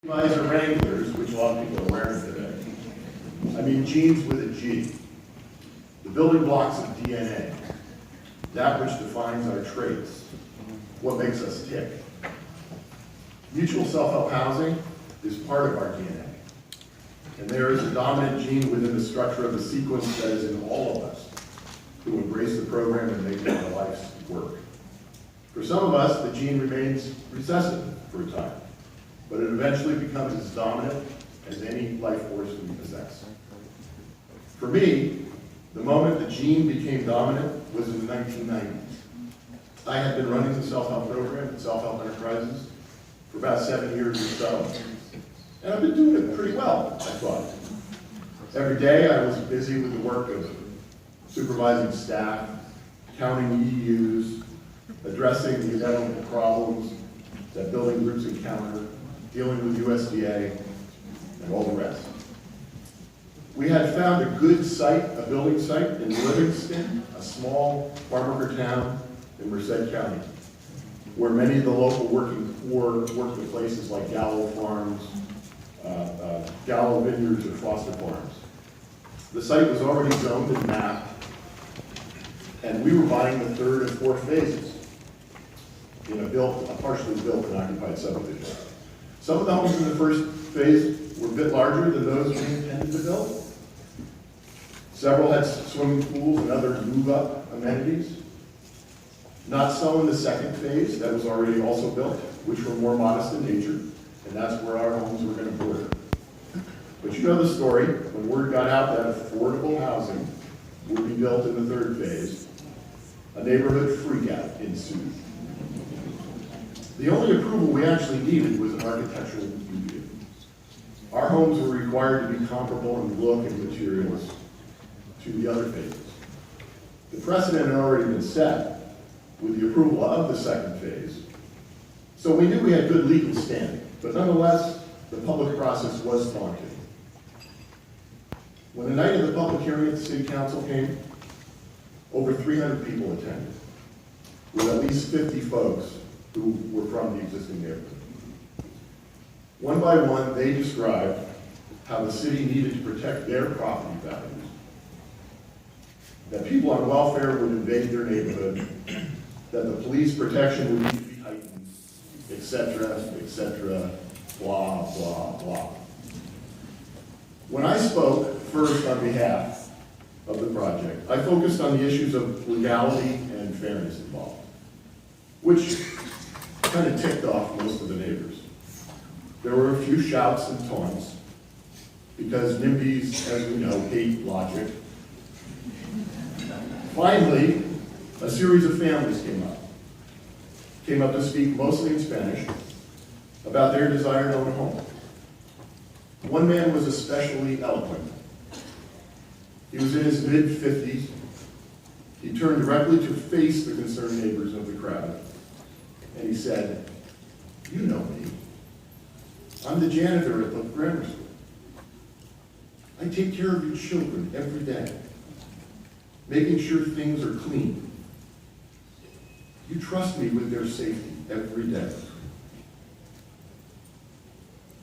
Levi's or Wranglers, which a lot of people are wearing today. I mean jeans with a G. The building blocks of DNA. That which defines our traits. What makes us tick. Mutual self-help housing is part of our DNA. And there is a dominant gene within the structure of the sequence that is in all of us who embrace the program and make it our life's work. For some of us, the gene remains recessive for a time, but it eventually becomes as dominant as any life force we possess. For me, the moment the gene became dominant was in the 1990s. I had been running the self-help program at Self-Help Enterprises for about 7 years or so, and I've been doing it pretty well, I thought. Every day I was busy with the work of supervising staff, counting EUs, addressing the inevitable problems that building groups encounter, dealing with USDA, and all the rest. We had found a good site, a building site in Livingston, a small farm worker town in Merced County, where many of the local working poor worked at places like Gallo Farms, Gallo Vineyards, or Foster Farms. The site was already zoned and mapped, and we were buying the third and fourth phases in a partially built and occupied subdivision. Some of the homes in the first phase were a bit larger than those we intended to build. Several had swimming pools and other move-up amenities. Not so in the second phase that was already also built, which were more modest in nature, and that's where our homes were going to border. But you know the story. When word got out that affordable housing would be built in the third phase, a neighborhood freakout ensued. The only approval we actually needed was an architectural review. Our homes were required to be comparable in look and materials to the other phases. The precedent had already been set with the approval of the second phase, so we knew we had good legal standing, but nonetheless, the public process was daunting. When the night of the public hearing at the City Council came, over 300 people attended, with at least 50 folks who were from the existing neighborhood. One by one, they described how the city needed to protect their property values, that people on welfare would invade their neighborhood, that the police protection would need to be heightened, etc., blah, blah, blah. When I spoke first on behalf of the project, I focused on the issues of legality and fairness involved, which kind of ticked off most of the neighbors. There were a few shouts and taunts, because NIMBYs, as we know, hate logic. Finally, a series of families came up to speak mostly in Spanish about their desire to own a home. One man was especially eloquent. He was in his mid-50s. He turned directly to face the concerned neighbors of the crowd, and he said, "You know me. I'm the janitor at the grammar school. I take care of your children every day, making sure things are clean. You trust me with their safety every day.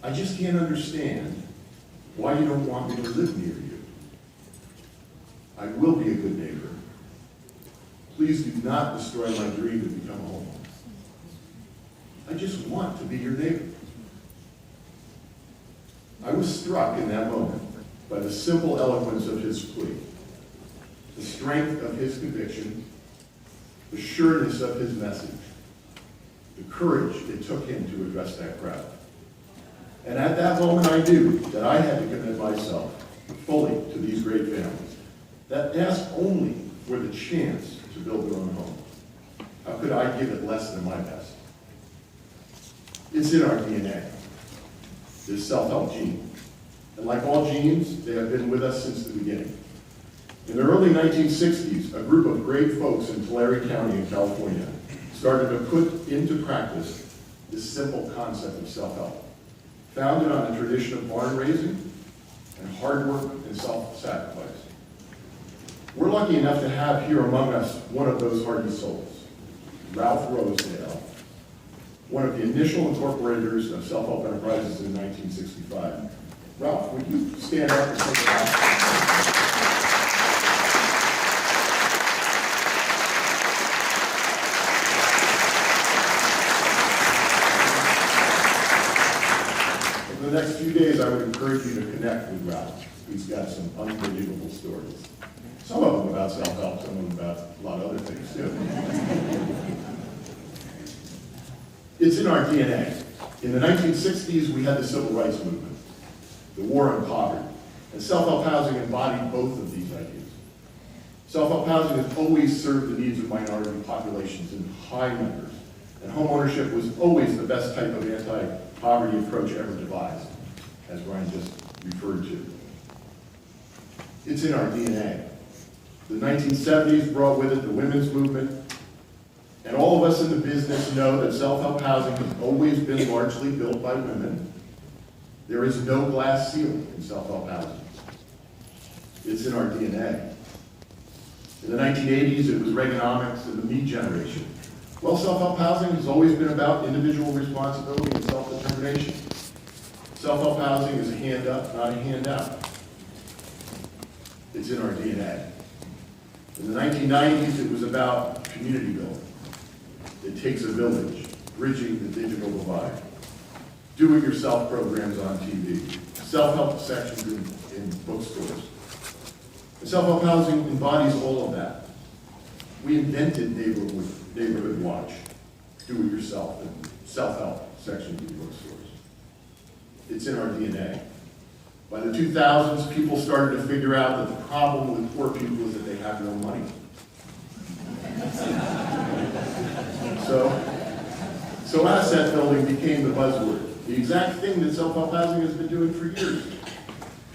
I just can't understand why you don't want me to live near you. I will be a good neighbor. Please do not destroy my dream to become a homeowner. I just want to be your neighbor." I was struck in that moment by the simple eloquence of his plea, the strength of his conviction, the sureness of his message, the courage it took him to address that crowd. And at that moment I knew that I had to commit myself fully to these great families that asked only for the chance to build their own home. How could I give it less than my best? It's in our DNA, this self-help gene. And like all genes, they have been with us since the beginning. In the early 1960s, a group of great folks in Tulare County in California started to put into practice this simple concept of self-help, founded on a tradition of barn raising and hard work and self-sacrifice. We're lucky enough to have here among us one of those hardy souls, Ralph Rosedale, one of the initial incorporators of self-help enterprises in 1965. Ralph, would you stand up and take a bow? For the next few days, I would encourage you to connect with Ralph. He's got some unbelievable stories. Some of them about self-help, some of them about a lot of other things too. It's in our DNA. In the 1960s, we had the civil rights movement, the war on poverty, and self-help housing embodied both of these ideas. Self-help housing has always served the needs of minority populations in high numbers, and homeownership was always the best type of anti-poverty approach ever devised, as Brian just referred to. It's in our DNA. The 1970s brought with it the women's movement, and all of us in the business know that self-help housing has always been largely built by women. There is no glass ceiling in self-help housing. It's in our DNA. In the 1980s, it was Reaganomics and the Me generation. Well, self-help housing has always been about individual responsibility and self-determination. Self-help housing is a hand up, not a handout. It's in our DNA. In the 1990s, it was about community building. It takes a village, bridging the digital divide. Do-it-yourself programs on TV, self-help sections in bookstores. And self-help housing embodies all of that. We invented Neighborhood Watch, do-it-yourself, and self-help sections in bookstores. It's in our DNA. By the 2000s, people started to figure out that the problem with poor people is that they have no money. So asset building became the buzzword, the exact thing that self-help housing has been doing for years.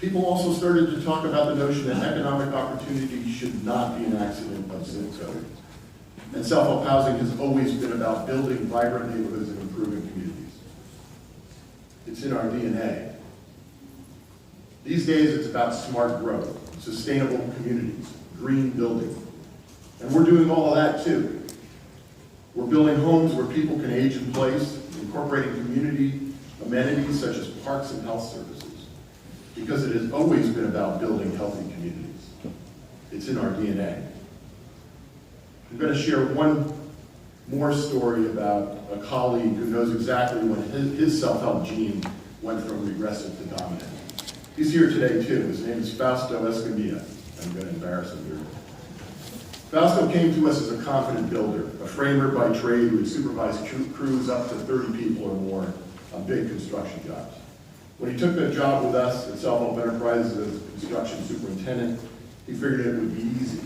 People also started to talk about the notion that economic opportunity should not be an accident of zip code. And self-help housing has always been about building vibrant neighborhoods and improving communities. It's in our DNA. These days, it's about smart growth, sustainable communities, green building. And we're doing all of that too. We're building homes where people can age in place, incorporating community amenities such as parks and health services, because it has always been about building healthy communities. It's in our DNA. I'm going to share one more story about a colleague who knows exactly when his self-help gene went from regressive to dominant. He's here today too. His name is Fausto Escamilla. I'm going to embarrass him here. Fausto came to us as a confident builder, a framer by trade who had supervised crews up to 30 people or more on big construction jobs. When he took that job with us at Self-Help Enterprises as construction superintendent, he figured it would be easy.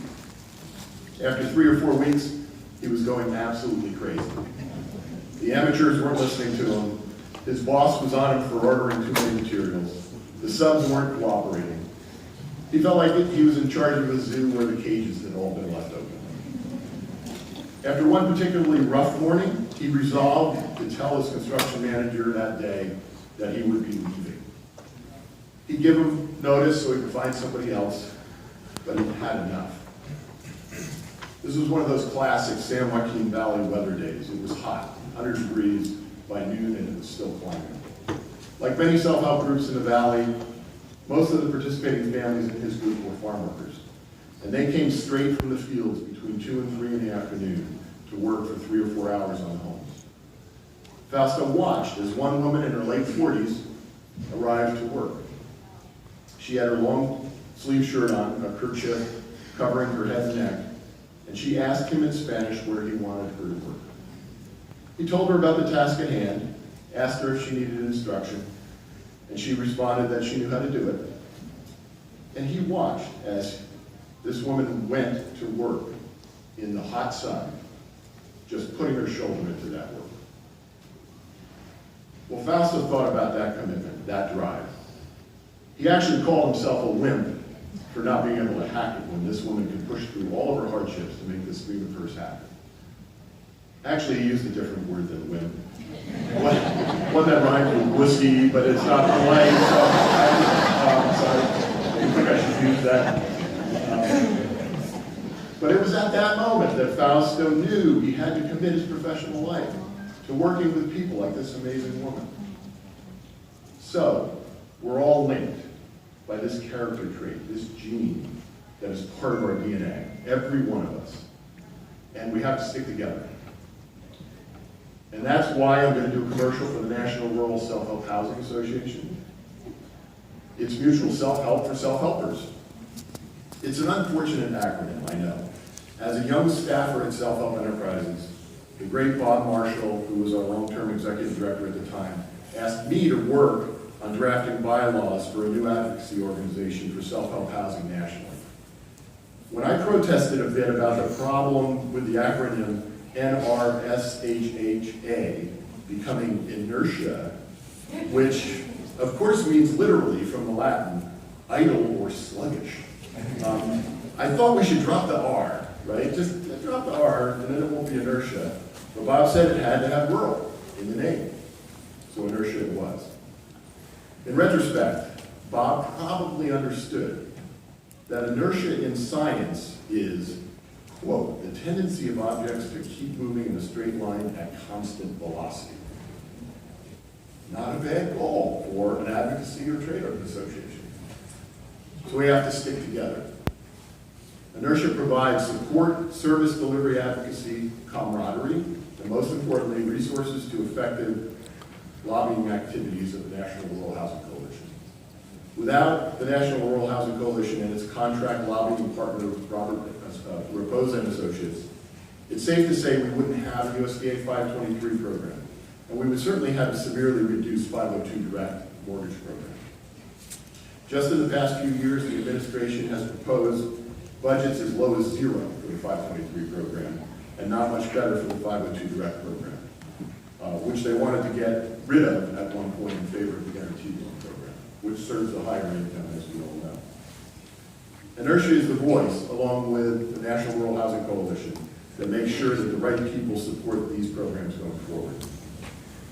After 3 or 4 weeks, he was going absolutely crazy. The amateurs weren't listening to him. His boss was on him for ordering too many materials. The subs weren't cooperating. He felt like he was in charge of a zoo where the cages had all been left open. After one particularly rough morning, he resolved to tell his construction manager that day that he would be leaving. He'd give him notice so he could find somebody else, but he'd had enough. This was one of those classic San Joaquin Valley weather days. It was hot, 100 degrees by noon, and it was still climbing. Like many self-help groups in the valley, most of the participating families in his group were farm workers, and they came straight from the fields between 2 and 3 in the afternoon to work for 3 or 4 hours on homes. Fausto watched as one woman in her late 40s arrived to work. She had her long sleeve shirt on, a kerchief covering her head and neck, and she asked him in Spanish where he wanted her to work. He told her about the task at hand, asked her if she needed instruction, and she responded that she knew how to do it. And he watched as this woman went to work in the hot sun, just putting her shoulder into that work. Well, Fausto thought about that commitment, that drive. He actually called himself a wimp for not being able to hack it when this woman could push through all of her hardships to make this dream of hers happen. Actually, he used a different word than wimp. One that rhymes with whiskey, but it's not polite, so I think I should use that. But it was at that moment that Fausto knew he had to commit his professional life. to working with people like this amazing woman. So, we're all linked by this character trait, this gene that is part of our DNA, every one of us. And we have to stick together. And that's why I'm going to do a commercial for the National Rural Self-Help Housing Association. It's mutual self-help for self-helpers. It's an unfortunate acronym, I know. As a young staffer at Self-Help Enterprises, the great Bob Marshall, who was our long-term executive director at the time, asked me to work on drafting bylaws for a new advocacy organization for self-help housing nationally. When I protested a bit about the problem with the acronym NRSHHA becoming inertia, which of course means literally from the Latin, idle or sluggish, I thought we should drop the R, right? Just drop the R and then it won't be inertia. But Bob said it had to have rural in the name, so inertia it was. In retrospect, Bob probably understood that inertia in science is, quote, the tendency of objects to keep moving in a straight line at constant velocity. Not a bad goal for an advocacy or trade association. So we have to stick together. Inertia provides support, service delivery advocacy, camaraderie, and most importantly, resources to effective lobbying activities of the National Rural Housing Coalition. Without the National Rural Housing Coalition and its contract lobbying partner, Robert Raposa and Associates, it's safe to say we wouldn't have a USDA 523 program, and we would certainly have a severely reduced 502 direct mortgage program. Just in the past few years, the administration has proposed budgets as low as zero for the 523 program, and not much better for the 502 direct program, which they wanted to get rid of at one point in favor of the guaranteed loan program, which serves the higher income, as we all know. Inertia is the voice, along with the National Rural Housing Coalition, that makes sure that the right people support these programs going forward.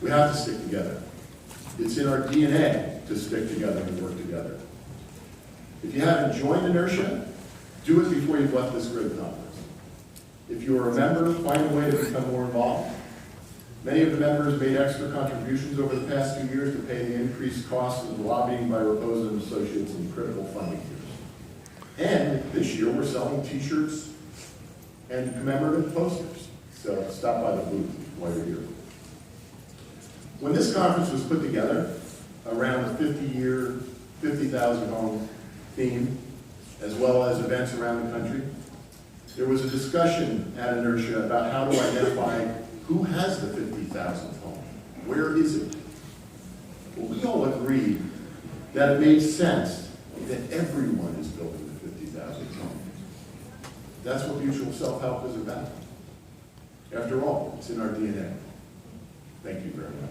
We have to stick together. It's in our DNA to stick together and work together. If you haven't joined Inertia, do it before you've left this great conference. If you're a member, find a way to become more involved. Many of the members made extra contributions over the past 2 years to pay the increased costs of lobbying by Raposa and Associates in critical funding years. And this year we're selling t-shirts and commemorative posters. So stop by the booth while you're here. When this conference was put together, around the 50-year, 50,000 home theme, as well as events around the country, there was a discussion at Inertia about how to identify who has the 50,000th home. Where is it? Well, we all agreed that it made sense that everyone is building the 50,000th home. That's what mutual self-help is about. After all, it's in our DNA. Thank you very much.